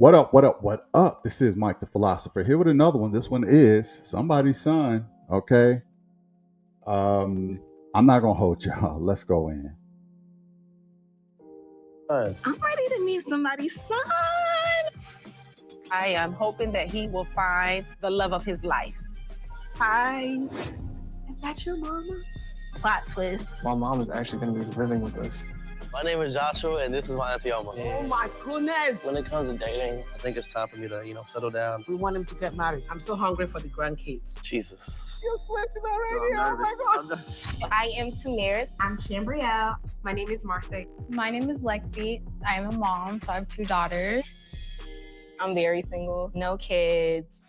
What up? What up? What up? This is Mike the Philosopher here with another one. This one is somebody's son. Okay. I'm not gonna hold y'all. Let's go in. I'm ready to meet somebody's son. I am hoping that he will find the love of his life. Hi. Is that your mama? Plot twist. My mom is actually going to be living with us. My name is Joshua, and this is my auntie Alma. Oh my goodness. When it comes to dating, I think it's time for me to, settle down. We want him to get married. I'm so hungry for the grandkids. Jesus. You're sweating already. Oh my God. I am Tamaris. I'm Chambrielle. My name is Martha. My name is Lexi. I am a mom, so I have 2 daughters. I'm very single, no kids.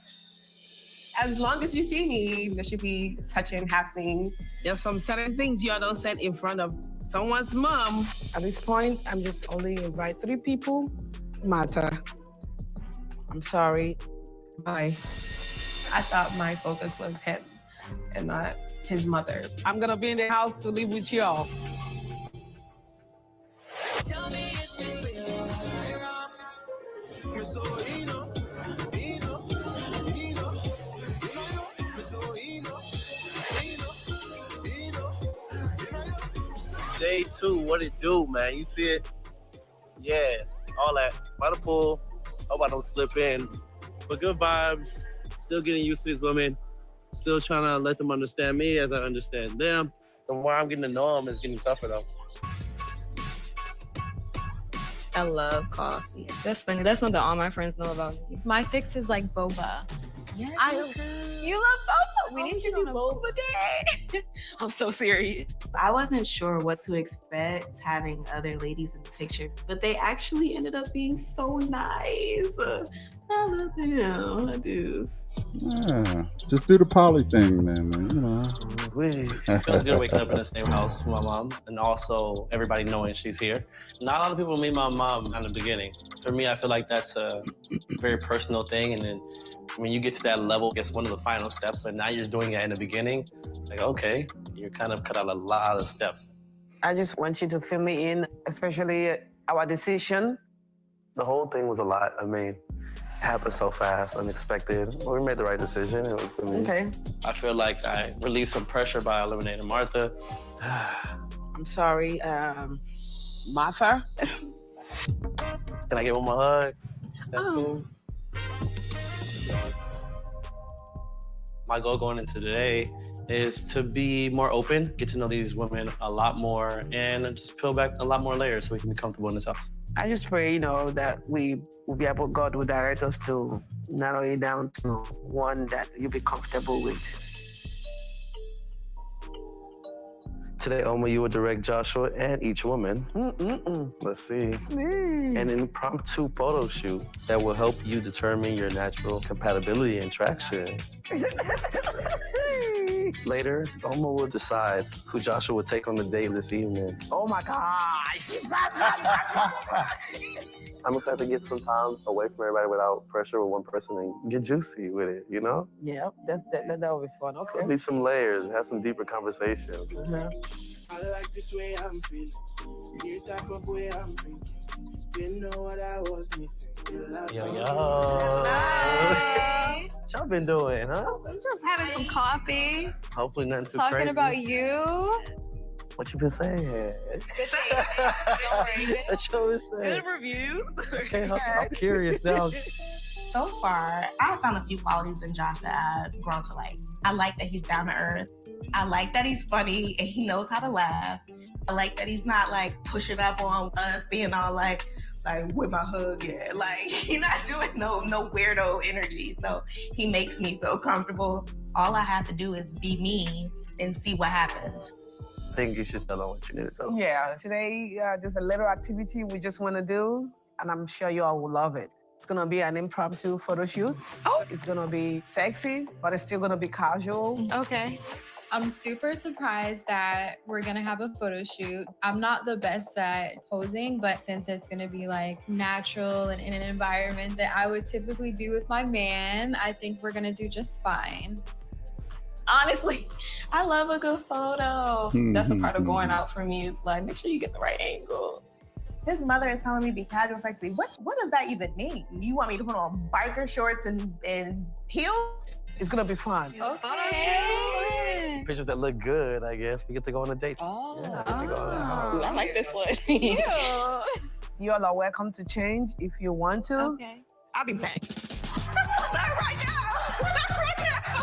As long as you see me, there should be touching happening. There's some certain things you don't say in front of someone's mom. At this point, I'm just only invite 3 people. Martha. I'm sorry. Bye. I thought my focus was him and not his mother. I'm gonna be in the house to live with y'all. Day 2, what it do, man? You see it? Yeah, all that. By the pool. Hope I don't slip in. But good vibes. Still getting used to these women. Still trying to let them understand me as I understand them. The more I'm getting to know them, it's getting tougher, though. I love coffee. That's funny. That's something all my friends know about me. My fix is like boba. Yes, You love boba? we need to do boba day. I'm so serious. I wasn't sure what to expect having other ladies in the picture, but they actually ended up being so nice. I love them. I do. Yeah, just do the poly thing, then. Feels good waking up in the same house with my mom, and also everybody knowing she's here. Not a lot of people meet my mom in the beginning. For me, I feel like that's a very personal thing, and then when you get to that level, it's one of the final steps. So now you're doing it in the beginning. It's like, okay, you're kind of cut out a lot of steps. I just want you to fill me in, especially our decision. The whole thing was a lot. I mean, it happened so fast, unexpected. Well, we made the right decision. It was Okay. I feel like I relieved some pressure by eliminating Martha. I'm sorry, Martha. Can I give him a hug? That's cool. My goal going into today is to be more open, get to know these women a lot more, and just peel back a lot more layers so we can be comfortable in this house. I just pray, that we will be able, God will direct us to narrow it down to one that you'll be comfortable with. Today, Oma, you will direct Joshua and each woman. Let's see. An impromptu photo shoot that will help you determine your natural compatibility and traction. Later, Oma will decide who Joshua will take on the date this evening. Oh my gosh. I'm excited to get some time away from everybody without pressure with one person and get juicy with it, Yeah, that will be fun. Okay. Need some layers, have some deeper conversations. I like this way I'm feeling, the type of way I'm thinking. Didn't know what I was missing. Yo. Hi. What y'all been doing, huh? I'm just having some coffee. Hopefully nothing too Talking crazy. about you. What you been saying? Good things. Don't worry. What you been saying? Good reviews. Okay, I'm curious now. So far, I found a few qualities in Josh that I've grown to like. I like that he's down to earth. I like that he's funny and he knows how to laugh. I like that he's not like pushing up on us, being all like with my hug, yeah. Like he's not doing no weirdo energy. So he makes me feel comfortable. All I have to do is be me and see what happens. I think you should tell them what you need to tell them. Yeah, today there's a little activity we just want to do, and I'm sure you all will love it. It's gonna be an impromptu photo shoot. Oh, it's gonna be sexy, but it's still gonna be casual. Okay. I'm super surprised that we're gonna have a photo shoot. I'm not the best at posing, but since it's gonna be like natural and in an environment that I would typically be with my man, I think we're gonna do just fine. Honestly, I love a good photo. That's a part of going out for me. It's like, make sure you get the right angle. His mother is telling me be casual sexy. What does that even mean? You want me to put on biker shorts and heels? It's gonna be fun. Okay. Pictures that look good, I guess. We get to go on a date. Oh, Yeah, we get to go in the house. I like this one. Cute. You all are welcome to change if you want to. Okay. I'll be back. Start right now. Start right now.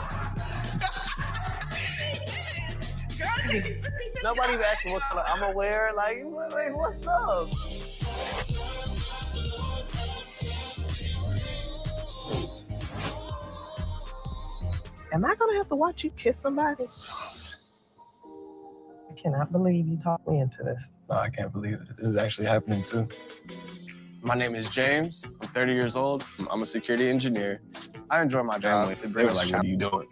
Girl, take me 15 minutes. Nobody even asked me what color I'm gonna wear. Like, what's up? Am I gonna have to watch you kiss somebody? I cannot believe you talked me into this. No, I can't believe it. This is actually happening too. My name is James. I'm 30 years old. I'm a security engineer. I enjoy my job. They were like, what are you doing?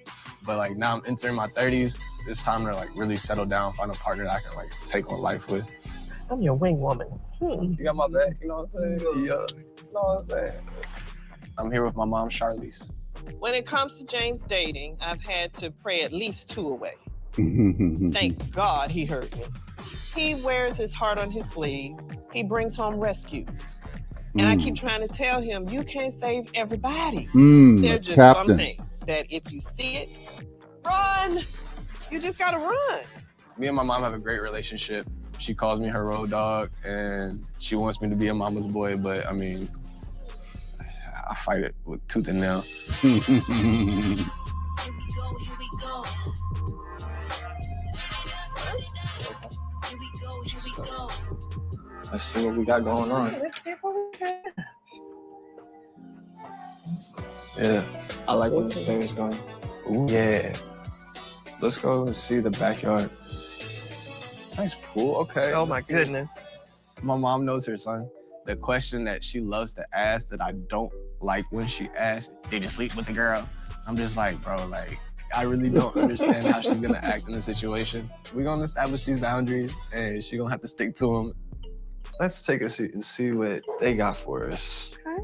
But like now I'm entering my 30s. It's time to like really settle down, find a partner that I can like take on life with. I'm your wing woman. You got my back, you know what I'm saying? Yeah. You know what I'm saying? I'm here with my mom, Charlize. When it comes to James dating, I've had to pray at least 2 away. Thank God he heard me. He wears his heart on his sleeve. He brings home rescues. And I keep trying to tell him, you can't save everybody. There are just some things that if you see it, run. You just gotta run. Me and my mom have a great relationship. She calls me her road dog, and she wants me to be a mama's boy, but I mean, I fight it with tooth and nail. Let's see what we got going on. Yeah, I like where this thing is going. Ooh, yeah. Let's go and see the backyard. Nice pool, okay. Oh my goodness. My mom knows her son. The question that she loves to ask that I don't like when she asks, did you sleep with the girl? I'm just like, bro, like, I really don't understand how she's gonna act in the situation. We're gonna establish these boundaries and she's gonna have to stick to them. Let's take a seat and see what they got for us. Okay.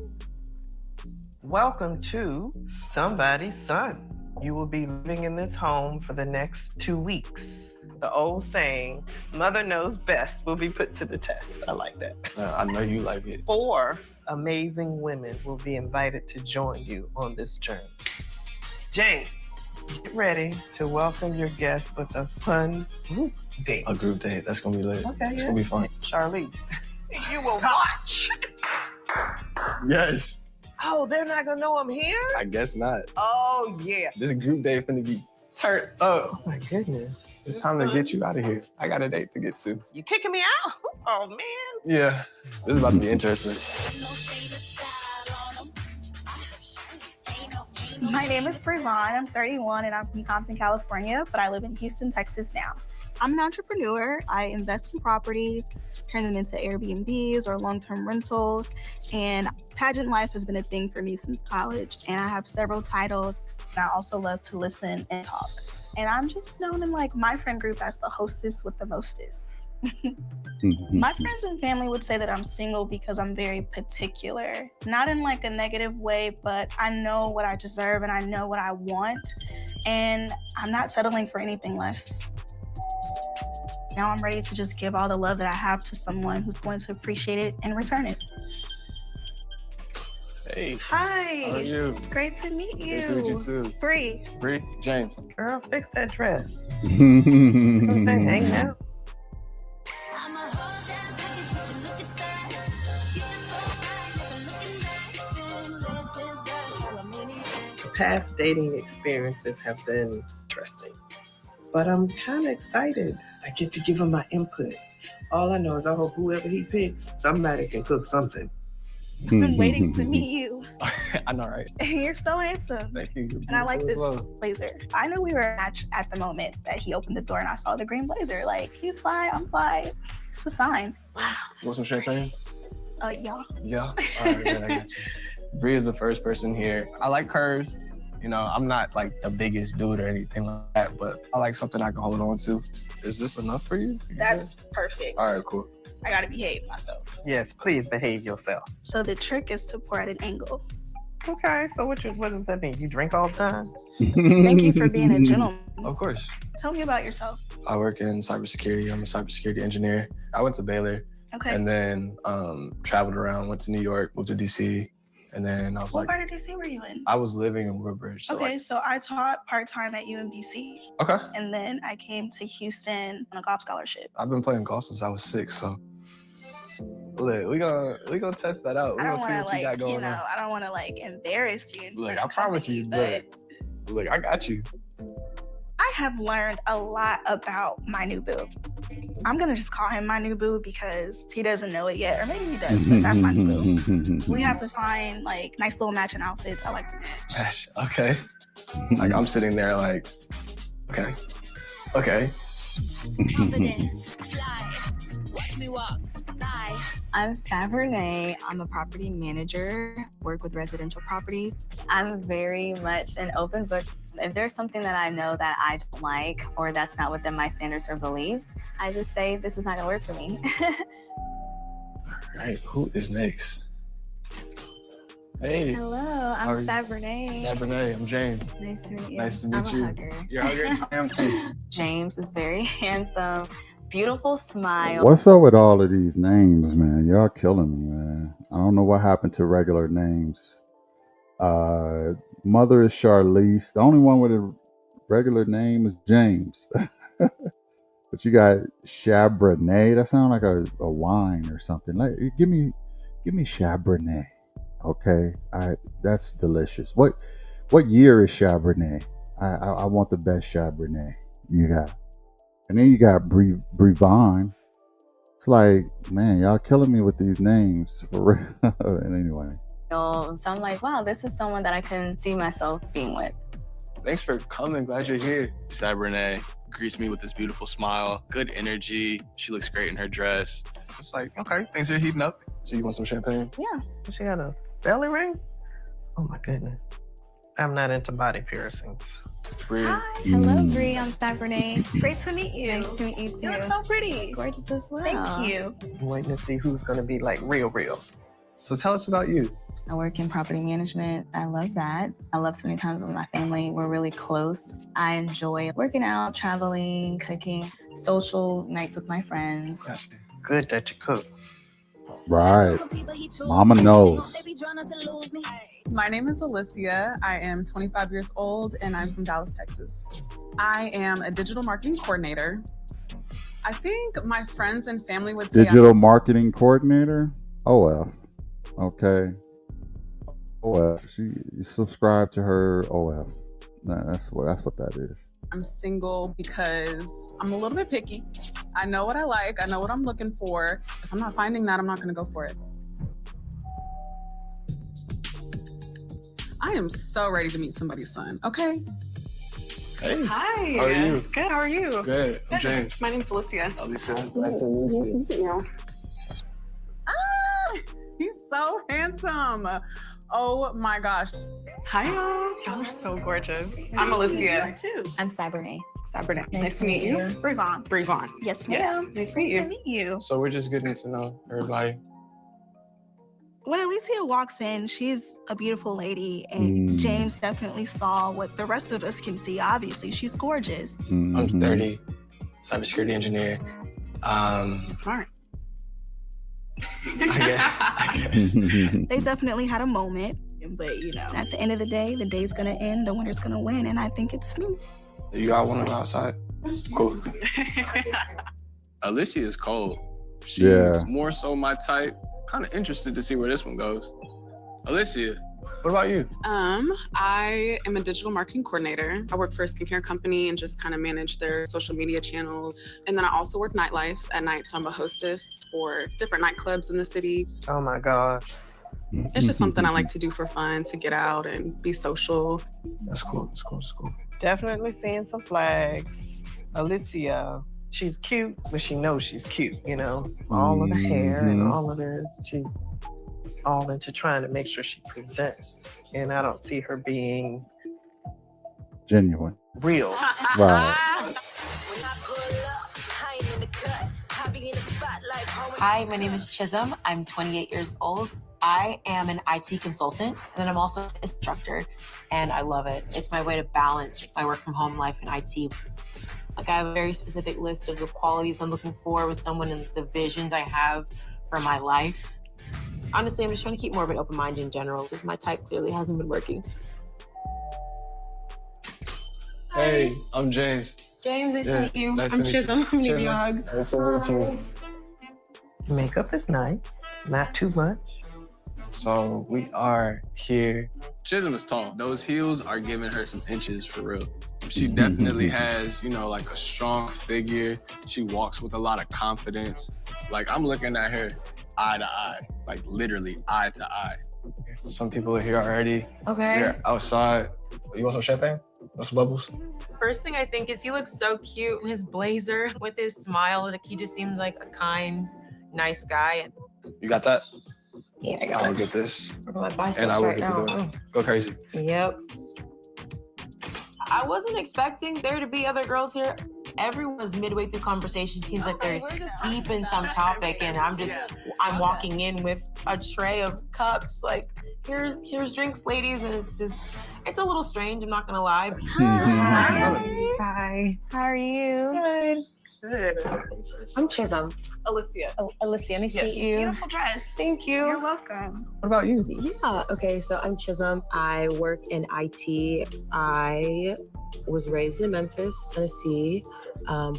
Welcome to somebody's son. You will be living in this home for the next 2 weeks. The old saying, mother knows best, will be put to the test. I like that. I know you like it. 4 amazing women will be invited to join you on this journey. James, get ready to welcome your guests with a fun group date. A group date, that's gonna be lit. Okay, It's yeah. gonna be fun. Charlize, you will watch. Yes. Oh, they're not gonna know I'm here? I guess not. Oh, yeah. This group date finna be turned up. Oh, my goodness. It's time to get you out of here. I got a date to get to. You kicking me out? Oh, man. Yeah, this is about to be interesting. My name is Prevon. I'm 31 and I'm from Compton, California, but I live in Houston, Texas now. I'm an entrepreneur. I invest in properties, turn them into Airbnbs or long-term rentals, and pageant life has been a thing for me since college, and I have several titles, and I also love to listen and talk. And I'm just known in like my friend group as the hostess with the mostest. My friends and family would say that I'm single because I'm very particular, not in like a negative way, but I know what I deserve and I know what I want, and I'm not settling for anything less. Now I'm ready to just give all the love that I have to someone who's going to appreciate it and return it. Hey. Hi. How are you? Great to meet you. Great to meet you too. Bree. Bree, James. Girl, fix that dress. Hang out. Past dating experiences have been interesting, but I'm kind of excited. I get to give him my input. All I know is I hope whoever he picks, somebody can cook something. I've been waiting to meet you. I know, right? You're so handsome. Thank you. And I like this Well. blazer. I knew we were a match at the moment that he opened the door and I saw the green blazer. Like, he's fly, I'm fly. It's a sign. Wow. Want some champagne? Yeah. Yeah. All right, man, I got you. Bree is the first person here. I like curves. You know, I'm not like the biggest dude or anything like that, but I like something I can hold on to. Is this enough for you? That's perfect. All right, cool. I gotta behave myself. Yes, please behave yourself. So the trick is to pour at an angle. Okay, so what does that mean? You drink all the time? Thank you for being a gentleman. Of course. Tell me about yourself. I work in cybersecurity. I'm a cybersecurity engineer. I went to Baylor. Okay. And then traveled around, went to New York, moved to DC. And then I was What part of DC were you in? I was living in Woodbridge. So I taught part-time at UMBC. Okay. And then I came to Houston on a golf scholarship. I've been playing golf since I was 6, so look, we gonna test that out. We gonna see what you got going on. I don't want to like embarrass you. Look, I promise you, but look, I got you. I have learned a lot about my new boo. I'm gonna just call him my new boo because he doesn't know it yet, or maybe he does, but that's my new boo. We have to find like nice little matching outfits. I like to match. Okay. Like I'm sitting there like, okay. Confident, fly, watch me walk, fly. I'm Savernay. I'm a property manager, work with residential properties. I'm very much an open book. If there's something that I know that I don't like or that's not within my standards or beliefs, I just say this is not gonna work for me. All right, who is next? Hey. Hello, I'm Savernay. Savernay, I'm James. Nice to meet you. Nice to meet I'm you. a hugger. You're a hugger? I am too. James is very handsome, beautiful smile. What's up with all of these names, man? Y'all killing me, man. I don't know what happened to regular names. Mother is Charlize. The only one with a regular name is James. But you got Chabernet. That sounds like a wine or something. Like, give me Chabernet. Okay, that's delicious. What year is Chabernet? I want the best Chabernet you got. And then you got Brevine. It's like, man, y'all killing me with these names for real. And anyway. So I'm like, wow, this is someone that I can see myself being with. Thanks for coming. Glad you're here. Savernay greets me with this beautiful smile, good energy. She looks great in her dress. It's like, okay, things are heating up. So you want some champagne? Yeah. She got a belly ring? Oh my goodness. I'm not into body piercings. Bree. Hi, hello, Bree. I'm Savernay. Great to meet you. Nice to meet you too. You look so pretty. Gorgeous as well. Thank you. I'm waiting to see who's gonna be like real. So tell us about you. I work in property management. I love that. I love spending time with my family. We're really close. I enjoy working out, traveling, cooking, social nights with my friends. Gotcha. Good that you cook. Right. Mama knows. My name is Alicia. I am 25 years old and I'm from Dallas, Texas. I am a digital marketing coordinator. I think my friends and family would say Digital marketing coordinator? OF. Okay. OF. You subscribe to her OF. Nah, that's what that is. I'm single because I'm a little bit picky. I know what I like. I know what I'm looking for. If I'm not finding that, I'm not going to go for it. I am so ready to meet somebody's son. Okay. Hey. Hi. How are you? Good. How are you? Good. I'm James. My name's Alicia. Alicia. Nice to meet you. Ah, he's so handsome. Oh my gosh. Hi, y'all. Y'all are so gorgeous. I'm Alicia. too. I'm Savernay. Sabernay. Nice to meet you. Brevon. Brevon. Yes, ma'am. Nice to meet you. Nice to meet you. So we're just getting to know everybody. When Alicia walks in, she's a beautiful lady, and James definitely saw what the rest of us can see. Obviously, she's gorgeous. I'm 30, cybersecurity engineer. Smart. I guess. They definitely had a moment, but at the end of the day, the day's gonna end, the winner's gonna win, and I think it's me. You all want to go outside? Cool. Alicia is cold. She's more so my type. Kind of interested to see where this one goes. Alicia, what about you? I am a digital marketing coordinator. I work for a skincare company and just kind of manage their social media channels. And then I also work nightlife at night. So I'm a hostess for different nightclubs in the city. Oh my gosh. It's just something I like to do for fun, to get out and be social. That's cool. That's cool. That's cool. Definitely seeing some flags. Alicia, she's cute, but she knows she's cute, all of the hair and all of this. She's all into trying to make sure she presents. And I don't see her being genuine. Real. Right. Hi, my name is Chisholm. I'm 28 years old. I am an IT consultant, and then I'm also an instructor, and I love it. It's my way to balance my work from home life and IT. Like I have a very specific list of the qualities I'm looking for with someone and the visions I have for my life. Honestly, I'm just trying to keep more of an open mind in general because my type clearly hasn't been working. Hey, I'm James. James, nice to meet you. Nice I'm to meet you. Chisholm. I'm gonna give you a Chisholm. hug. Nice to meet you. Makeup is nice, not too much. So we are here. Chisholm is tall. Those heels are giving her some inches for real. She definitely has, like a strong figure. She walks with a lot of confidence. Like I'm looking at her eye to eye, like literally eye to eye. Some people are here already. Okay. They're outside. You want some champagne? Want some bubbles? First thing I think is he looks so cute in his blazer with his smile. Like he just seems like a kind, nice guy. You got that? Yeah, I got I'll it. get this. Look at my biceps And I will right get now. the door. Go crazy. Yep. I wasn't expecting there to be other girls here. Everyone's midway through conversation seems like they're deep in some topic, and I'm walking in with a tray of cups. Like, here's drinks, ladies, and it's a little strange. I'm not gonna lie. Hi. How are you? Good. Good. I'm Chisholm. Alicia. Oh, Alicia, nice to meet you. Beautiful dress. Thank you. You're welcome. What about you? Yeah, okay, so I'm Chisholm. I work in IT. I was raised in Memphis, Tennessee,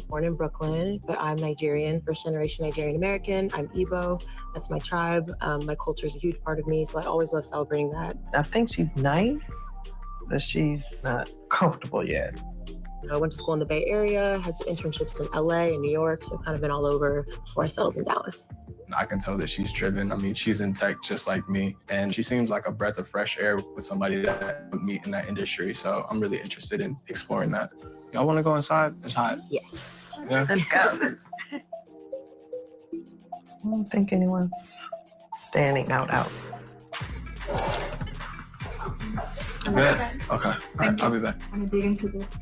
born in Brooklyn, but I'm Nigerian, first generation Nigerian American. I'm Igbo, that's my tribe. My culture is a huge part of me, so I always love celebrating that. I think she's nice, but she's not comfortable yet. I went to school in the Bay Area, had some internships in LA and New York, so I've kind of been all over before I settled in Dallas. I can tell that she's driven. I mean, she's in tech just like me, and she seems like a breath of fresh air with somebody that I would meet in that industry. So I'm really interested in exploring that. Y'all want to go inside? It's hot. Yes. Yeah. Let's go. I don't think anyone's standing out. Yeah. Okay. All right, I'll be back. I'm gonna dig into this.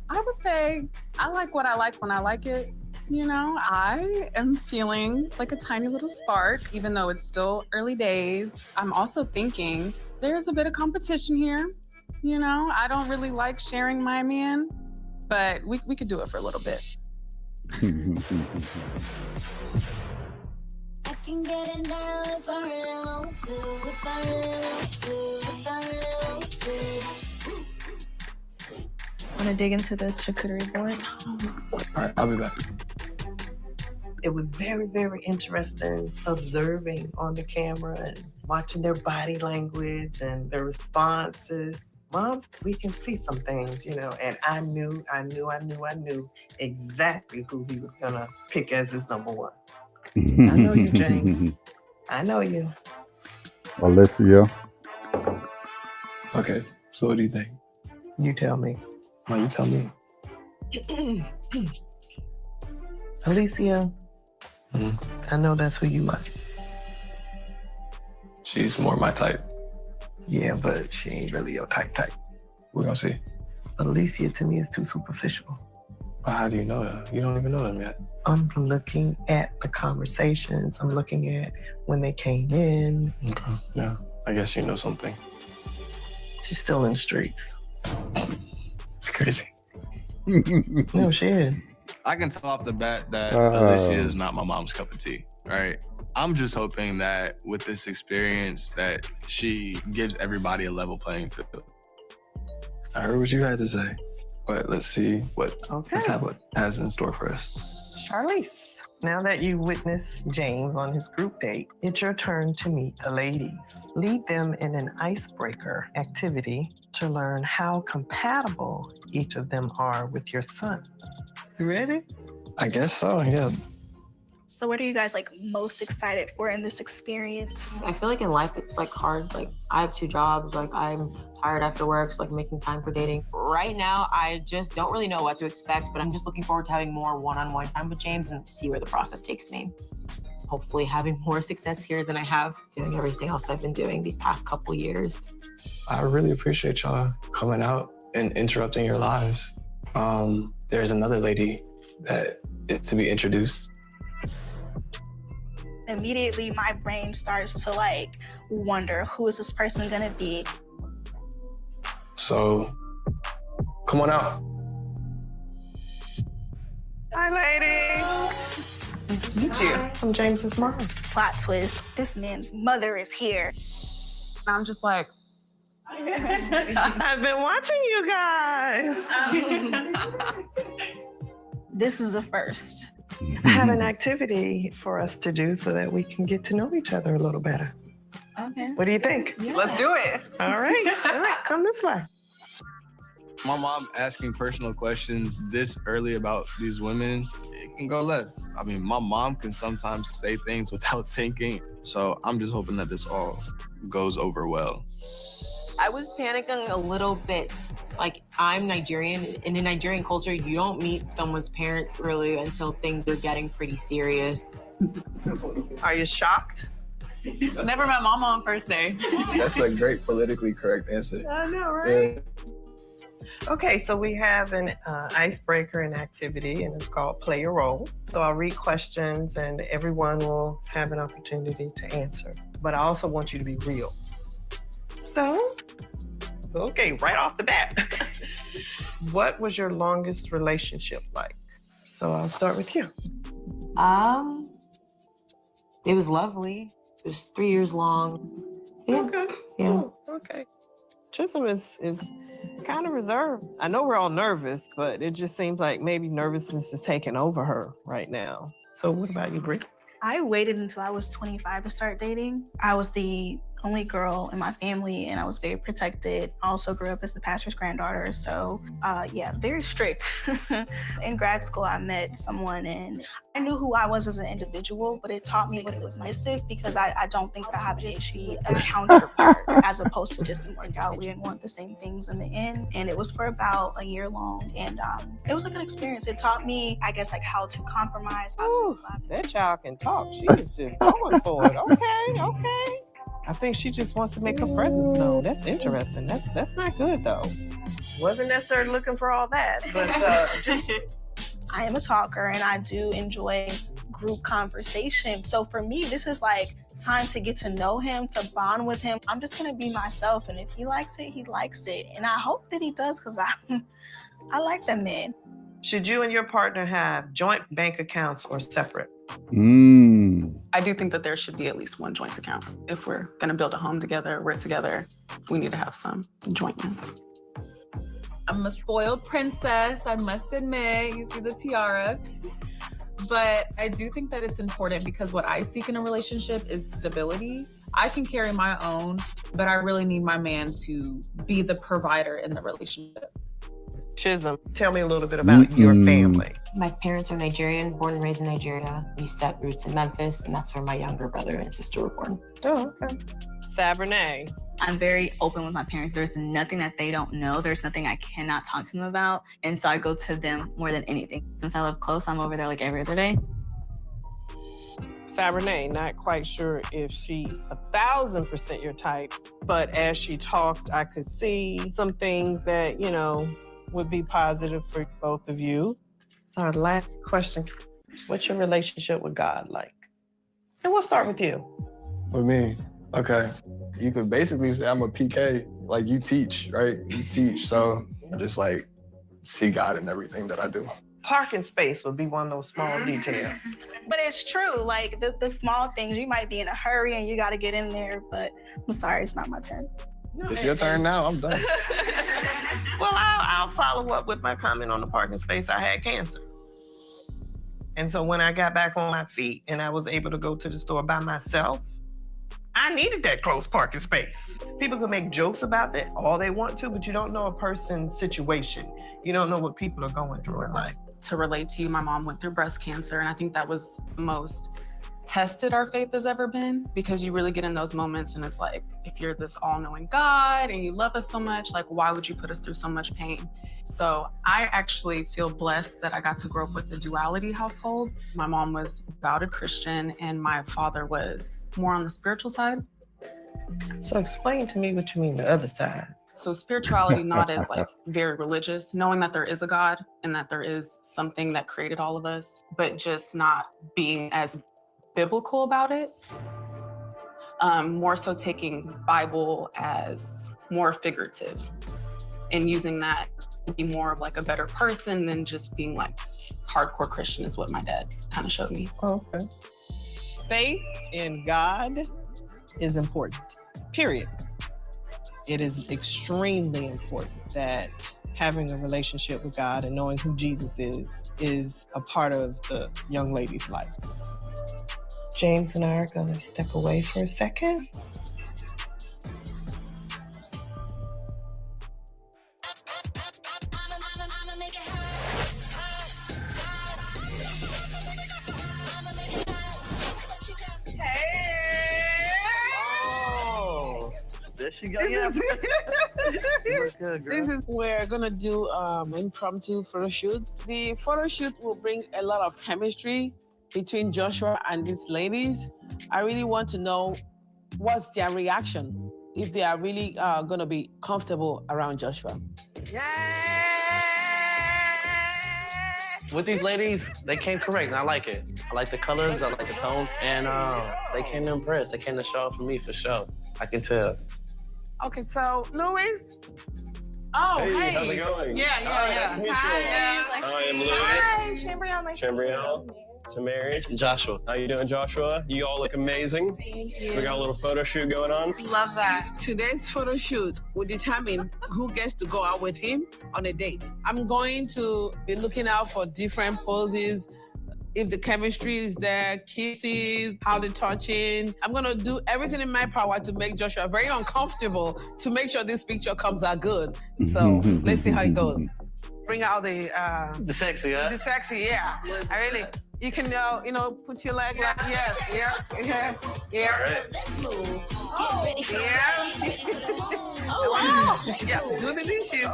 I would say I like what I like when I like it. I am feeling like a tiny little spark, even though it's still early days. I'm also thinking there's a bit of competition here. I don't really like sharing my man, but we could do it for a little bit. I can get it now if I really want to, if I really want to, if I really want to. Want to dig into this charcuterie board? All right, I'll be back. It was very, very interesting observing on the camera and watching their body language and their responses. Moms, we can see some things, and I knew exactly who he was gonna pick as his number one. I know you, James. I know you. Alicia. Okay, so what do you think? You tell me. No, you tell me. Alicia, I know that's who you like. She's more my type. Yeah, but she ain't really your type. We're gonna see. Alicia to me is too superficial. But how do you know that? You don't even know them yet. I'm looking at the conversations. I'm looking at when they came in. Okay, yeah. I guess you know something. She's still in the streets. It's crazy. No, she is. I can tell off the bat that Alicia is not my mom's cup of tea, right? I'm just hoping that with this experience that she gives everybody a level playing field. I heard what you had to say, but let's see what the tablet has in store for us. Charlize, now that you witnessed James on his group date, it's your turn to meet the ladies. Lead them in an icebreaker activity to learn how compatible each of them are with your son. You ready? I guess so, yeah. So what are you guys most excited for in this experience? I feel like in life it's hard. I have 2 jobs. I'm tired after work, so making time for dating. Right now, I just don't really know what to expect, but I'm just looking forward to having more one-on-one time with James and see where the process takes me. Hopefully having more success here than I have doing everything else I've been doing these past couple years. I really appreciate y'all coming out and interrupting your lives. There's another lady that is to be introduced. Immediately my brain starts to wonder, who is this person gonna be? So, come on out. Hi, ladies. Nice to meet you. I'm James's mom. Plot twist, this man's mother is here. I'm just like, I've been watching you guys. This is a first. I have an activity for us to do so that we can get to know each other a little better. okay. What do you think? Let's do it. All right, come this way. My mom asking personal questions this early about these women, it can go left. I mean, my mom can sometimes say things without thinking. So I'm just hoping that this all goes over well. I was panicking a little bit. Like, I'm Nigerian, and in Nigerian culture, you don't meet someone's parents really until things are getting pretty serious. Are you shocked? Never met Mama on first day. That's a great politically correct answer. I know, right? Okay, so we have an icebreaker and activity, and it's called Play a Role. So I'll read questions, and everyone will have an opportunity to answer. But I also want you to be real. So, okay, right off the bat, what was your longest relationship like? So I'll start with you. It was lovely. It was 3 years long. Yeah. Okay. Yeah. Oh, okay. Chisholm is kind of reserved. I know we're all nervous, but it just seems like maybe nervousness is taking over her right now. So what about you, Brie? I waited until I was 25 to start dating. I was the only girl in my family, and I was very protected. I also grew up as the pastor's granddaughter, so yeah, very strict. In grad school, I met someone, and I knew who I was as an individual, but it taught me what it was submissive, because I don't think that I have an issue, a counterpart, as opposed to just didn't work out. We didn't want the same things in the end, and it was for about a year long, and it was a good experience. It taught me, I guess, like how to compromise. Ooh, that child can talk. She is just going for it. Okay. I think she just wants to make her presence known. That's interesting. That's not good though. Wasn't necessarily looking for all that, but just I am a talker, and I do enjoy group conversation. So for me, this is like time to get to know him, to bond with him. I'm just gonna be myself, and if he likes it, he likes it. And I hope that he does, because I like that man. should you and your partner have joint bank accounts or separate? I do think that there should be at least one joint account. If we're gonna build a home together, we're together, we need to have some jointness. I'm a spoiled princess, I must admit. You see the tiara. But I do think that it's important, because what I seek in a relationship is stability. I can carry my own, but I really need my man to be the provider in the relationship. Chisholm, tell me a little bit about your family. My parents are Nigerian, born and raised in Nigeria. We set roots in Memphis, and that's where my younger brother and sister were born. Oh, okay. Sabrinae. I'm very open with my parents. There's nothing that they don't know. There's nothing I cannot talk to them about. And so I go to them more than anything. Since I live close, I'm over there like every other day. Sabrinae, not quite sure if she's 1,000% your type, but as she talked, I could see some things that, would be positive for both of you. Our last question. What's your relationship with God like? And we'll start with you. With me, okay. You could basically say I'm a PK, like you teach, right? You teach, so I just like see God in everything that I do. Parking space would be one of those small details. But it's true, like the small things, you might be in a hurry and you gotta get in there, but I'm sorry, it's not my turn. No, It's your turn now, I'm done. Well, I'll follow up with my comment on the parking space. I had cancer. And so when I got back on my feet and I was able to go to the store by myself, I needed that close parking space. People can make jokes about that all they want to, but you don't know a person's situation. You don't know what people are going through in life. To relate to you, my mom went through breast cancer, and I think that was the most tested our faith has ever been, because you really get in those moments and it's like, if you're this all-knowing God and you love us so much, like, why would you put us through so much pain? So I actually feel blessed that I got to grow up with the duality household. My mom was devoted Christian and my father was more on the spiritual side. So explain to me what you mean the other side. So spirituality, not as like very religious, knowing that there is a God and that there is something that created all of us, but just not being as biblical about it. More so taking Bible as more figurative and using that to be more of like a better person than just being like hardcore Christian is what my dad kind of showed me. Okay. Faith in God is important, period. It is extremely important that having a relationship with God and knowing who Jesus is a part of the young lady's life. James and I are going to step away for a second. There she go. Yeah. Good, This is we're gonna do impromptu photo shoot. The photo shoot will bring a lot of chemistry between Joshua and these ladies. I really want to know what's their reaction, if they are really gonna be comfortable around Joshua. With these ladies, they came correct, and I like it. I like the colors, I like the tone, and they came to impress. They came to show up for me, for sure. I can tell. Okay, so Louis. Oh, hey. How's it going? Yeah. Nice to meet you all. I am Louis. Hi, Chambrielle. Nice to meet you. Chambrielle. Tamaris. Joshua. How you doing, Joshua? You all look amazing. Thank So we got a little photo shoot going on. Love that. Today's photo shoot will determine who gets to go out with him on a date. I'm going to be looking out for different poses, if the chemistry is there, kisses, how they're touching. I'm gonna do everything in my power to make Joshua very uncomfortable to make sure this picture comes out good. So let's see how it goes. Bring out the sexy, huh? The sexy, yeah. I really, you can put your leg like, yes, yeah. Let's move. Get ready for Yeah, do the dishes.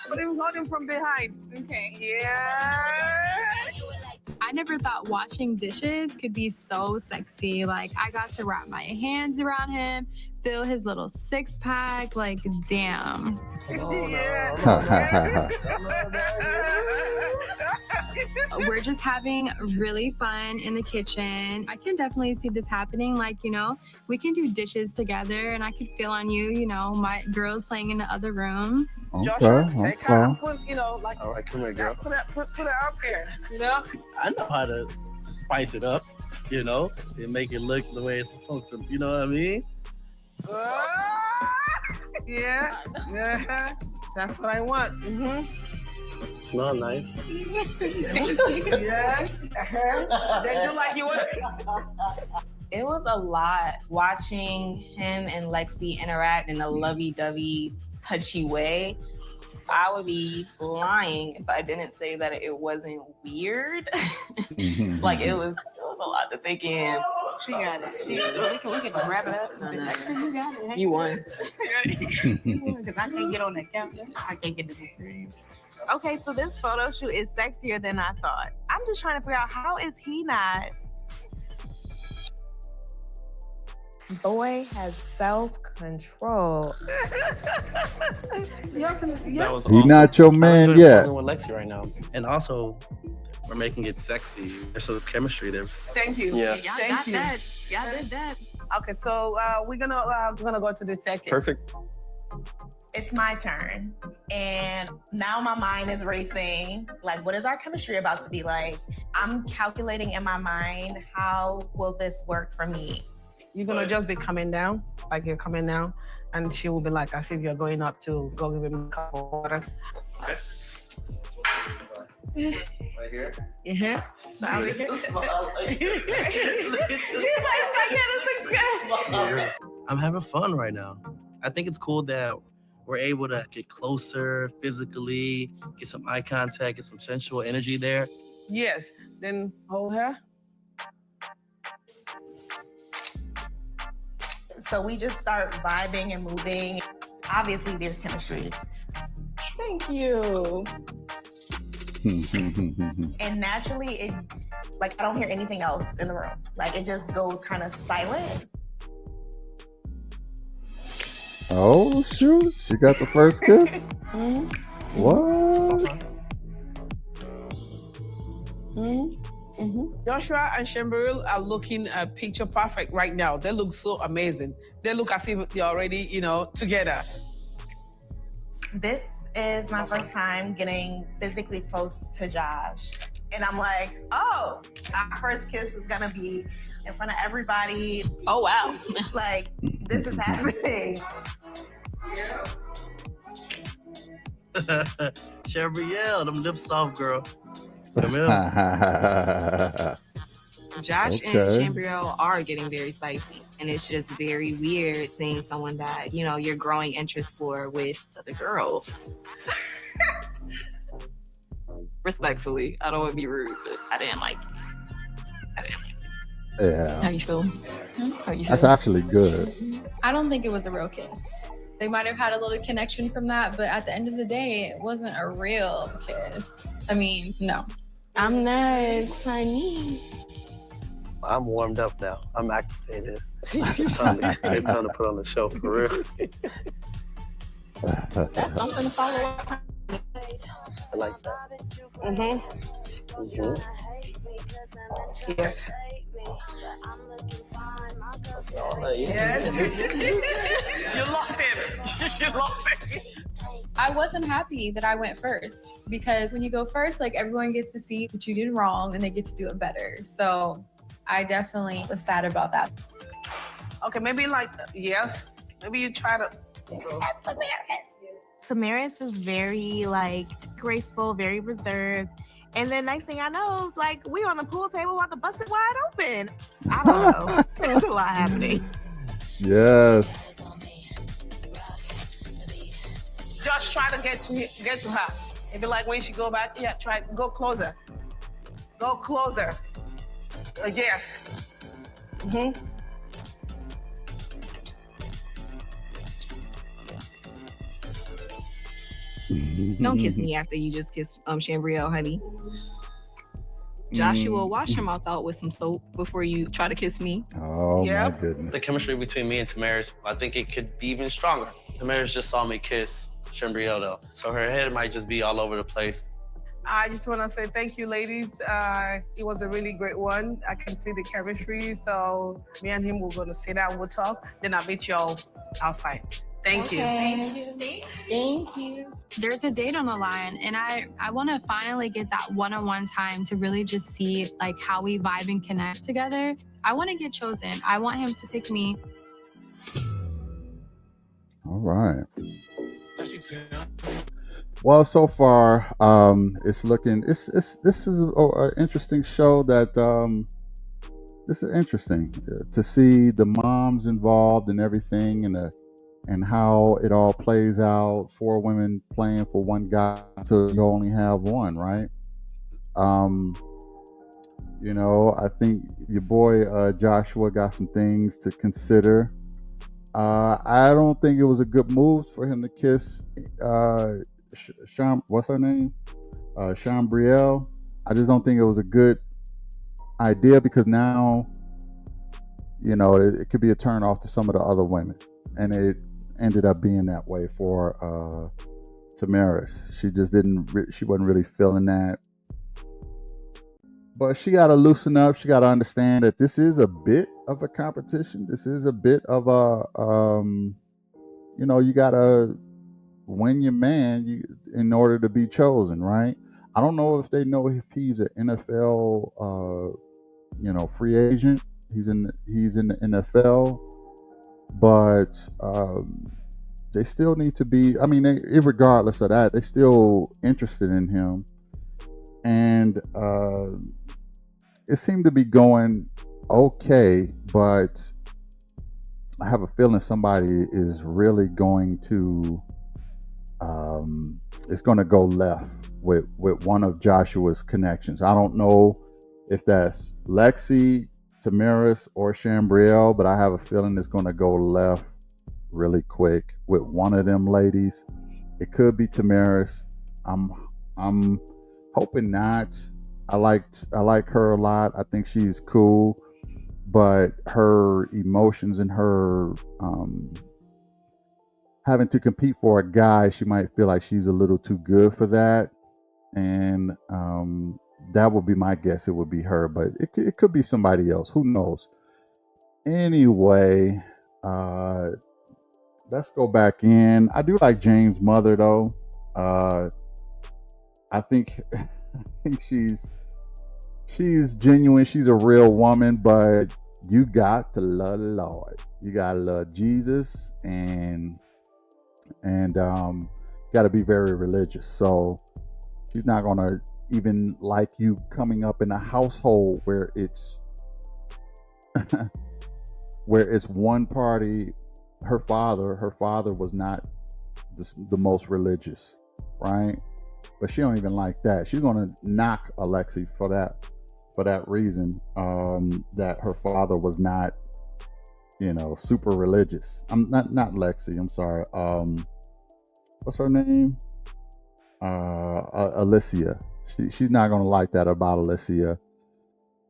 But hold him from behind. Okay. Yeah. I never thought washing dishes could be so sexy. Like, I got to wrap my hands around him, feel his little six-pack. Like, damn. We're just having really fun in the kitchen. I can definitely see this happening. Like, we can do dishes together, and I could feel on you, my girls playing in the other room. Joshua, take her and put, all right, come here, girl. Put it out there, I know how to spice it up, and make it look the way it's supposed to. You know what I mean? Yeah. That's what I want. Smell nice. Yes. They do like you want. It was a lot watching him and Lexi interact in a lovey-dovey, touchy way. I would be lying if I didn't say that it wasn't weird. Like, it was a lot to take in. She got it. We can just wrap it up. No. You got it. You won. Because I can't get on that counter. I can't get to the screen. Okay, so this photo shoot is sexier than I thought. I'm just trying to figure out, how is he not? Boy has self-control. That was He not your man yet. With Lexi right now, and also we're making it sexy. There's some chemistry there. Thank you. Yeah. Thank you. Y'all did that. Okay, so we're gonna go to the second. Perfect. It's my turn. And now my mind is racing. Like, what is our chemistry about to be like? I'm calculating in my mind, how will this work for me? You're gonna just be coming down, like you're coming down, and she will be like, as if you're going up to go give him a cup of water. Okay. Right here. Yeah. So I'll be here. He's like, yeah, this looks good. I'm having fun right now. I think it's cool that we're able to get closer physically, get some eye contact, get some sensual energy there. Yes. Then hold her. So we just start vibing and moving. Obviously, there's chemistry. Thank you. And naturally, I don't hear anything else in the room. Like, it just goes kind of silent. Oh, shoot. You got the first kiss? What? Joshua and Chambrielle are looking picture perfect right now. They look so amazing. They look as if they're already, together. This is my first time getting physically close to Josh. And I'm like, oh, our first kiss is gonna be in front of everybody. Oh, wow. Like, this is happening. Chebrielle, them lips soft, girl. Come here. Josh and Okay. Chambriel are getting very spicy, and it's just very weird seeing someone that you're growing interest for with other girls. Respectfully, I don't want to be rude, but I didn't like it. Yeah. How you feel? How you That's feel? actually good. I don't think it was a real kiss. They might have had a little connection from that, but at the end of the day, it wasn't a real kiss. I mean, no. I'm next, honey. I'm warmed up now. I'm activated. It's time to put on the show for real. That's something to follow up. I like that. Yes. Yes. You locked in. You locked in. I wasn't happy that I went first because when you go first, like everyone gets to see what you did wrong and they get to do it better. So I definitely was sad about that. Okay, maybe like, yes. Maybe you try to. That's Tamaris. Tamaris is very, like, graceful, very reserved. And then next thing I know, like, we on the pool table about to bust it wide open. I don't know. There's a lot happening. Yes. Just try to get to her. Maybe like when she go back, yeah, try go closer. Go closer. Yes. Don't kiss me after you just kissed Chambriel, honey. Joshua, wash your mouth out with some soap before you try to kiss me. Oh my goodness. The chemistry between me and Tamaris, I think it could be even stronger. Tamaris just saw me kiss Chebrielle though, so her head might just be all over the place. I just want to say thank you, ladies. It was a really great one. I can see the chemistry. So me and him, we're going to sit down, we'll talk. Then I'll meet y'all outside. Thank you. Thank you. There's a date on the line, and I want to finally get that one-on-one time to really just see like how we vibe and connect together. I want to get chosen. I want him to pick me. All right. Well, so far, it's looking. This is an interesting show. This is interesting to see the moms involved and everything, and how it all plays out. 4 women playing for one guy until you only have one, right? I think your boy Joshua got some things to consider. I don't think it was a good move for him to kiss what's her name? Chambrielle. I just don't think it was a good idea because now, it could be a turn off to some of the other women. And it ended up being that way for Tamaris. She just she wasn't really feeling that. But she got to loosen up. She got to understand that this is a bit of a competition. This is a bit of a, you got to win your man in order to be chosen, right? I don't know if they know if he's an NFL, free agent. He's in the NFL, but they still need to be. I mean, regardless of that, they're still interested in him, and it seemed to be going okay. But I have a feeling somebody is really going to. It's going to go left with one of Joshua's connections. I don't know if that's Lexi, Tamaris, or Chambrielle, but I have a feeling it's going to go left really quick with one of them ladies. It could be Tamaris. I'm hoping not. I like her a lot. I think she's cool, but her emotions and her having to compete for a guy, she might feel like she's a little too good for that. And that would be my guess. It would be her, but it could be somebody else. Who knows? Anyway, let's go back in. I do like James' mother though. Uh, I think I think she's genuine. She's a real woman, but you got to love the Lord. You gotta love Jesus, and got to be very religious. So she's not gonna even like you coming up in a household where it's one party. Her father was not the most religious, right? But she don't even like that. She's gonna knock Alexi for that reason. That her father was not, super religious. I'm not Lexi. I'm sorry. What's her name? Alicia. She's not gonna like that about Alicia.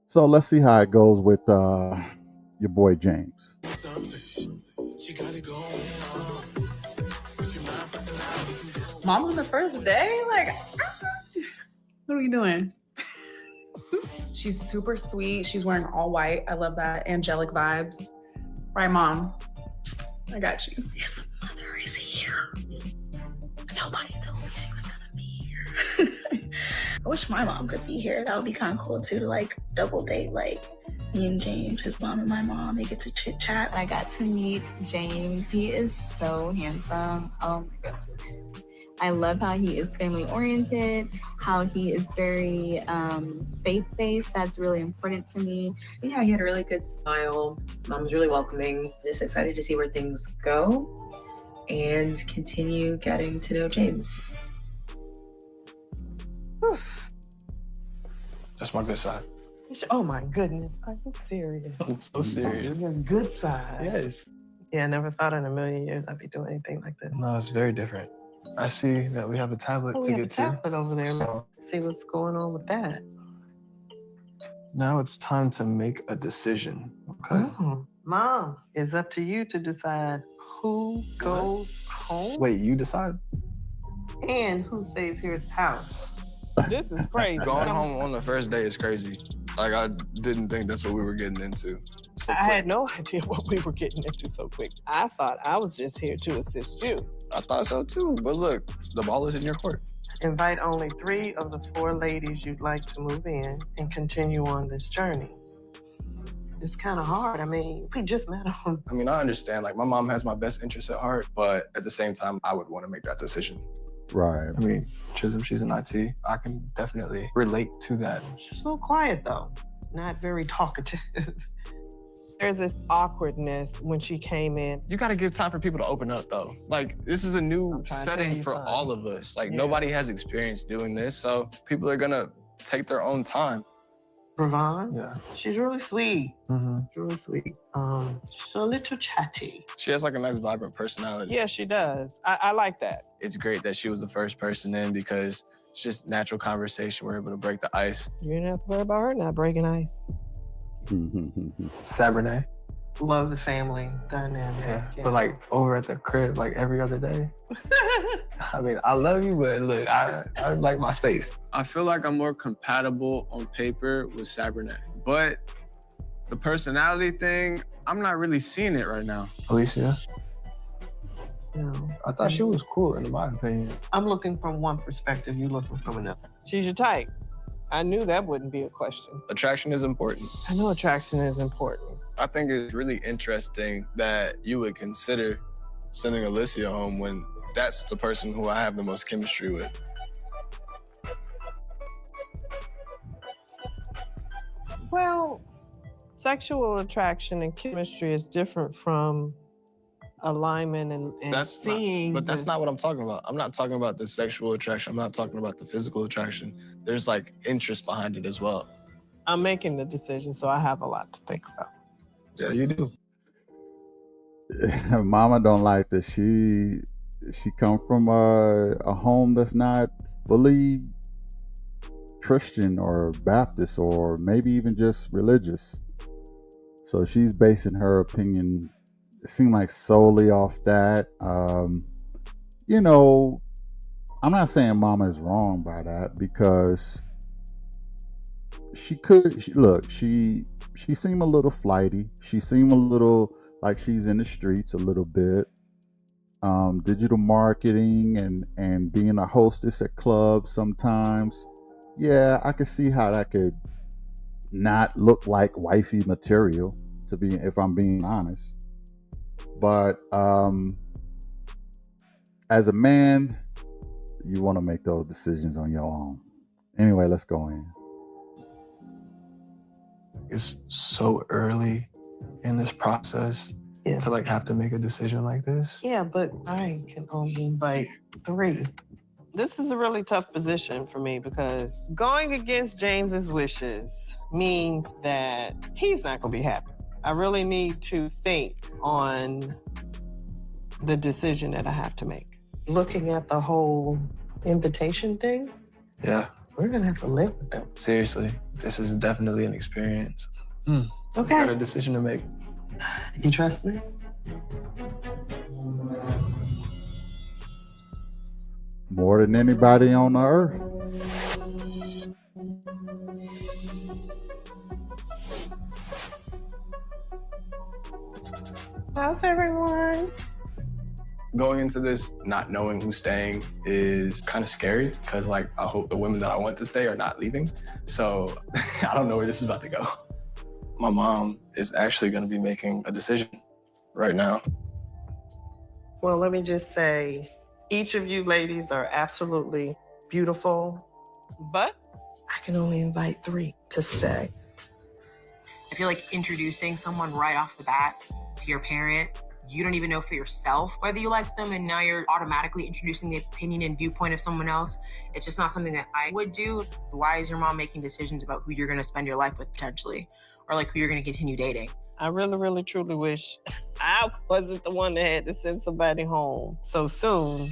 So let's see how it goes with your boy James. Mom on the first day? Like, what are we doing? She's super sweet. She's wearing all white. I love that. Angelic vibes. Right, Mom? I got you. His mother is here. Nobody told me she was gonna be here. I wish my mom could be here. That would be kind of cool too, to like double date, like me and James, his mom and my mom. They get to chit chat. I got to meet James. He is so handsome. Oh my God. I love how he is family oriented, how he is very faith-based. That's really important to me. Yeah, he had a really good smile. Mom was really welcoming. Just excited to see where things go and continue getting to know James. That's my good side. Oh my goodness, are you serious? I'm so serious. Your good side. Yes. Yeah, I never thought in a million years I'd be doing anything like this. No, it's very different. I see that we have a tablet Oh, to we have a get to. tablet over there. Let's see what's going on with that. Now it's time to make a decision. Okay. Mom, it's up to you to decide who goes home Wait, you decide? and who stays here at the house. This is crazy. Going home on the first day is crazy. Like, I didn't think that's what we were getting into. I had no idea what we were getting into so quick. I thought I was just here to assist you. I thought so too, but look, the ball is in your court. Invite only 3 of the 4 ladies you'd like to move in and continue on this journey. It's kind of hard. I mean, we just met on. I mean, I understand. Like, my mom has my best interest at heart, but at the same time, I would want to make that decision. Right. I mean, Chisholm, she's in IT. I can definitely relate to that. She's so quiet though, not very talkative. There's this awkwardness when she came in. You got to give time for people to open up, though. Like, this is a new setting for all of us. Like, nobody has experience doing this, so people are gonna take their own time. Ravon? Yeah. She's really sweet. She's really sweet. She's a little chatty. She has like a nice, vibrant personality. Yeah, she does. I like that. It's great that she was the first person in because it's just natural conversation. We're able to break the ice. You didn't have to worry about her not breaking ice. Sabrina. Love the family dynamic. Yeah. But like over at the crib, like every other day. I mean, I love you, but look, I like my space. I feel like I'm more compatible on paper with Sabrina, but the personality thing, I'm not really seeing it right now. Alicia? No. I thought she was cool, in my opinion. I'm looking from one perspective, you looking from another. She's your type. I knew that wouldn't be a question. Attraction is important. I know attraction is important. I think it's really interesting that you would consider sending Alicia home when that's the person who I have the most chemistry with. Well, sexual attraction and chemistry is different from alignment and That's seeing. But that's not what I'm talking about. I'm not talking about the sexual attraction. I'm not talking about the physical attraction. There's like interest behind it as well. I'm making the decision, so I have a lot to think about. Yeah, you do. Mama don't like that she come from a home that's not fully Christian or Baptist or maybe even just religious. So she's basing her opinion, it seemed like, solely off that. You know, I'm not saying Mama is wrong by that because she seemed a little flighty. She seemed a little like she's in the streets a little bit. digital marketing and being a hostess at clubs sometimes. Yeah, I could see how that could not look like wifey material, to be, if I'm being honest. But as a man, you want to make those decisions on your own. Anyway, let's go in. It's so early in this process to like have to make a decision like this. Yeah, but I can only invite 3. This is a really tough position for me because going against James's wishes means that he's not gonna be happy. I really need to think on the decision that I have to make. Looking at the whole invitation thing, Yeah, we're gonna have to live with them. seriously, this is definitely an experience. Okay. Got a decision to make. You trust me? More than anybody on the earth. How's everyone? Going into this not knowing who's staying is kind of scary because like I hope the women that I want to stay are not leaving. So I don't know where this is about to go. My mom is actually going to be making a decision right now. Well, let me just say, each of you ladies are absolutely beautiful, but I can only invite 3 to stay. I feel like introducing someone right off the bat to your parent, you don't even know for yourself whether you like them, and now you're automatically introducing the opinion and viewpoint of someone else. It's just not something that I would do. Why is your mom making decisions about who you're gonna spend your life with potentially, or like who you're gonna continue dating? I really, really, truly wish I wasn't the one that had to send somebody home so soon.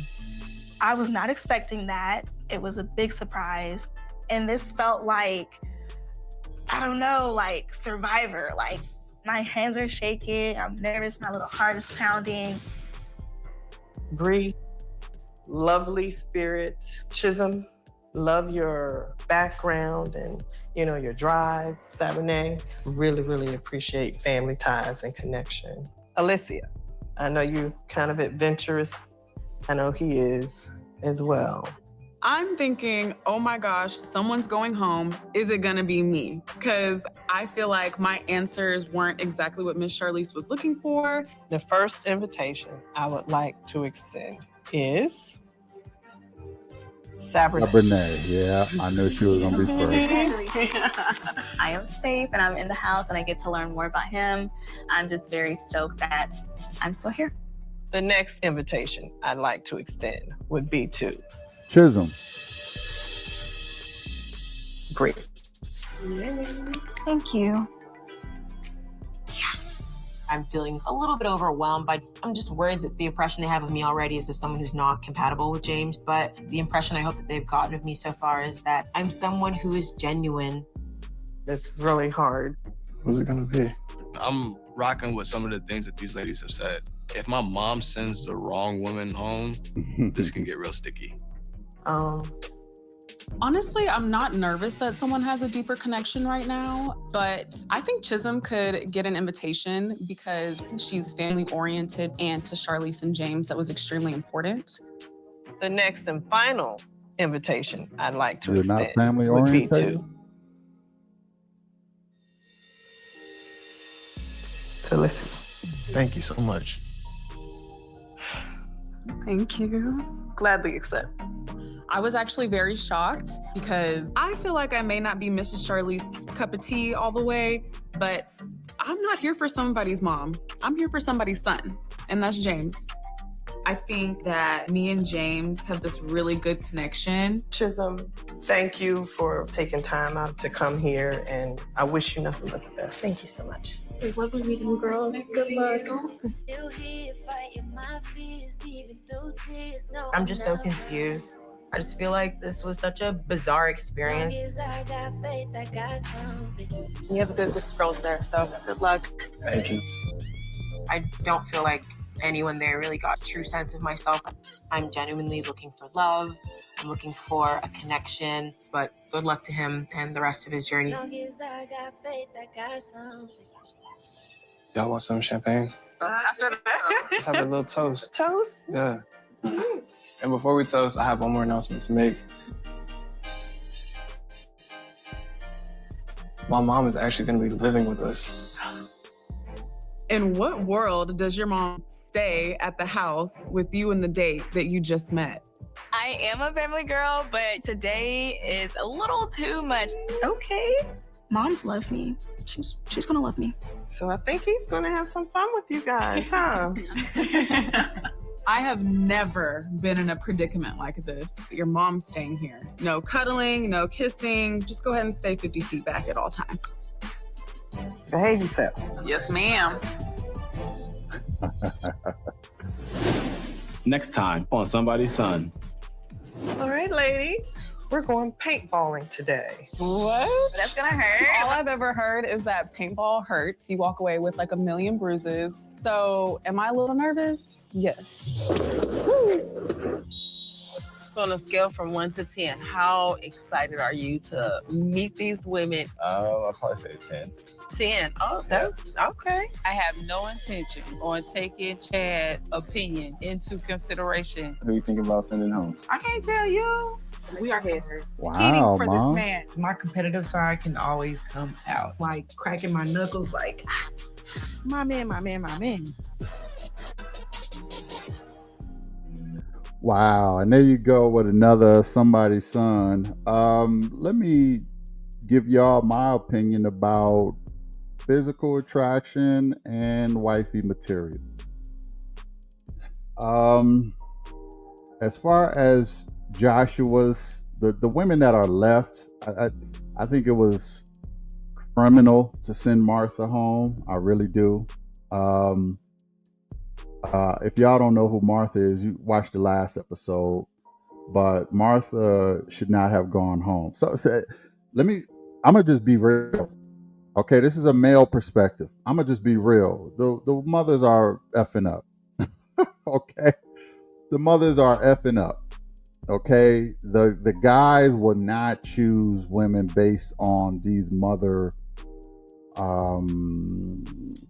I was not expecting that. It was a big surprise. And this felt like, I don't know, like Survivor. Like my hands are shaking, I'm nervous, my little heart is pounding. Breathe. Lovely spirit. Chisholm, love your background and your drive. Saturday, really, really appreciate family ties and connection. Alicia, I know you're kind of adventurous. I know he is as well. I'm thinking, oh my gosh, someone's going home. Is it gonna be me? Because I feel like my answers weren't exactly what Miss Charlize was looking for. The first invitation I would like to extend is Sabrina. Yeah, I knew she was gonna be first. I am safe and I'm in the house and I get to learn more about him. I'm just very stoked that I'm still here. The next invitation I'd like to extend would be to Chisholm. Great. Thank you. Yes. I'm feeling a little bit overwhelmed, but I'm just worried that the impression they have of me already is of someone who's not compatible with James. But the impression I hope that they've gotten of me so far is that I'm someone who is genuine. It's really hard. Who's it gonna be? I'm rocking with some of the things that these ladies have said. If my mom sends the wrong woman home, this can get real sticky. Honestly, I'm not nervous that someone has a deeper connection right now, but I think Chisholm could get an invitation because she's family oriented, and to Charlize and James, that was extremely important. The next and final invitation I'd like to You're extend not family would be oriented? to listen. Thank you so much. Thank you. Gladly accept. I was actually very shocked because I feel like I may not be Mrs. Charlie's cup of tea all the way, but I'm not here for somebody's mom. I'm here for somebody's son, and that's James. I think that me and James have this really good connection. Chisholm, thank you for taking time out to come here, and I wish you nothing but the best. Thank you so much. It was lovely meeting you girls. Good luck. I'm just so confused. I just feel like this was such a bizarre experience. You have a good with girls there, so good luck. Thank you. I don't feel like anyone there really got a true sense of myself. I'm genuinely looking for love. I'm looking for a connection, but good luck to him and the rest of his journey. Y'all want some champagne? After that, Let's have a little toast. Toast? Yeah. And before we toast, I have one more announcement to make. My mom is actually going to be living with us. In what world does your mom stay at the house with you and the date that you just met? I am a family girl, but today is a little too much. Okay. Moms love me. She's gonna love me. So I think he's gonna have some fun with you guys, huh? I have never been in a predicament like this. Your mom's staying here. No cuddling, no kissing. Just go ahead and stay 50 feet back at all times. Behave yourself. Yes, ma'am. Next time on Somebody's Son. All right, ladies, we're going paintballing today. What? That's gonna hurt. All I've ever heard is that paintball hurts. You walk away with like a million bruises. So am I a little nervous? Yes. So on a scale from 1 to 10, how excited are you to meet these women? I'll probably say 10. 10. Oh, that's okay. I have no intention on taking Chad's opinion into consideration. Who you think about sending home? I can't tell you. We are here. Wow, for Mom. this man. My competitive side can always come out, like cracking my knuckles, like, My man, my man, my man. Wow, and there you go with another Somebody's Son. Let me give y'all my opinion about physical attraction and wifey material. As far as Joshua's, the women that are left, I think it was criminal to send Martha home. I really do. If y'all don't know who Martha is, you watched the last episode, but Martha should not have gone home. So I'm gonna just be real. Okay, this is a male perspective. I'm gonna just be real. The mothers are effing up. Okay, the mothers are effing up. Okay, the guys will not choose women based on these mother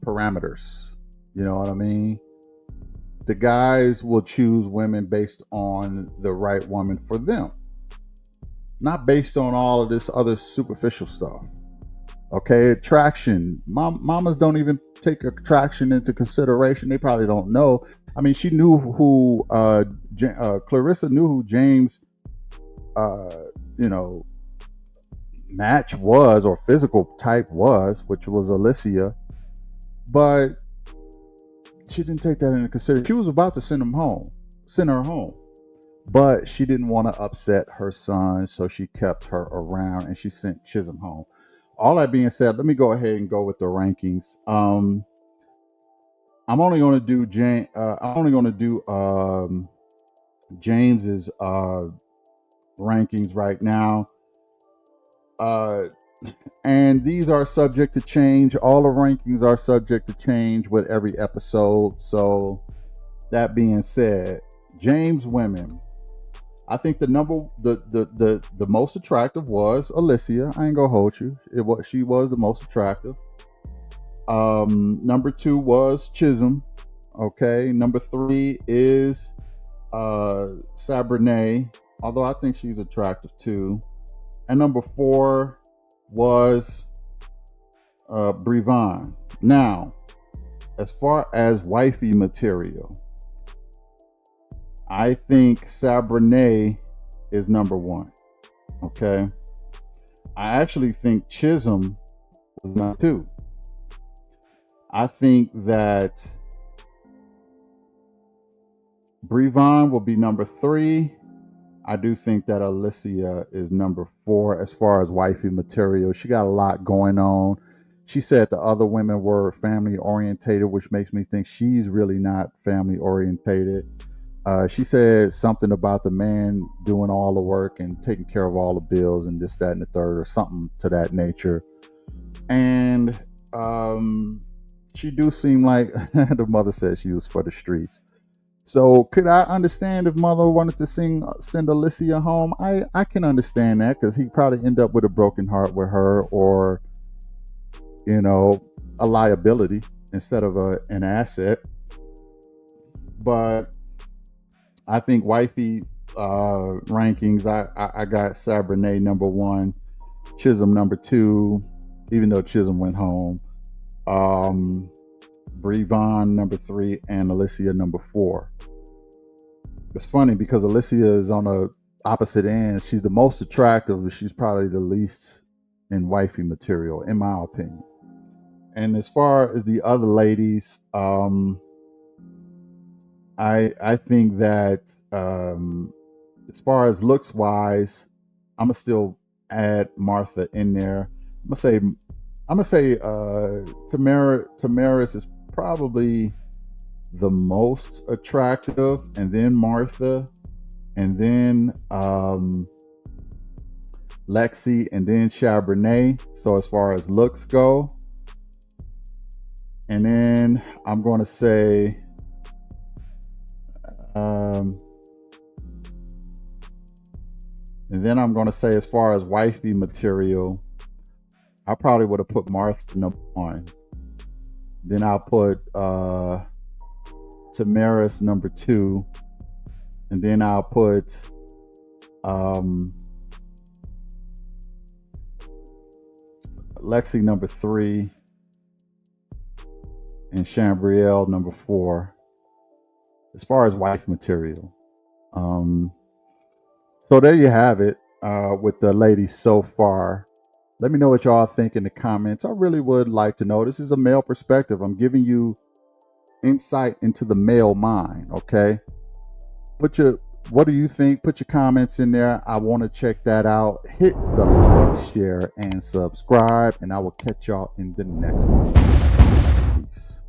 parameters. You know what I mean? The guys will choose women based on the right woman for them, not based on all of this other superficial stuff. Okay, attraction. Mamas don't even take attraction into consideration. They probably don't know. I mean, she knew who Clarissa knew who James, match was or physical type was, which was Alicia, but she didn't take that into consideration. She was about to send her home, but she didn't want to upset her son, so she kept her around and she sent Chisholm home. All that being said, let me go ahead and go with the rankings. I'm only going to do James's rankings right now. And these are subject to change. All the rankings are subject to change with every episode. So that being said, James women, I think the most attractive was Alicia. I ain't gonna hold you. She was the most attractive. Number 2 was Chisholm. Okay. Number 3 is Sabrinae, although I think she's attractive too. And number 4 was Brevon. Now, as far as wifey material, I think Sabrinae is number 1. Okay. I actually think Chisholm was number 2. I think that Brevon will be number 3. I do think that Alicia is number 4 as far as wifey material. She got a lot going on. She said the other women were family orientated, which makes me think she's really not family orientated. She said something about the man doing all the work and taking care of all the bills and this, that, and the third, or something to that nature. And she do seem like the mother said she was for the streets. So could I understand if mother wanted to send Alicia home? I can understand that, because he probably end up with a broken heart with her, or a liability instead of an asset. But I think wifey rankings, I got Sabrinae number 1, Chisholm number 2, even though Chisholm went home. Brevon number 3, and Alicia number 4. It's funny because Alicia is on the opposite end. She's the most attractive, but she's probably the least in wifey material, in my opinion. And as far as the other ladies, I think that as far as looks wise, I'm gonna still add Martha in there. I'm gonna say Tamaris is probably the most attractive, and then Martha, and then Lexi, and then Chabernet. So as far as looks go, and then I'm going to say and then I'm going to say as far as wifey material, I probably would have put Martha number 1. Then I'll put Tamaris number 2, and then I'll put Lexi number 3, and Chambrielle number 4. As far as wife material, so there you have it with the ladies so far. Let me know what y'all think in the comments. I really would like to know. This is a male perspective. I'm giving you insight into the male mind, okay? What do you think? Put your comments in there. I want to check that out. Hit the like, share, and subscribe, and I will catch y'all in the next one. Peace.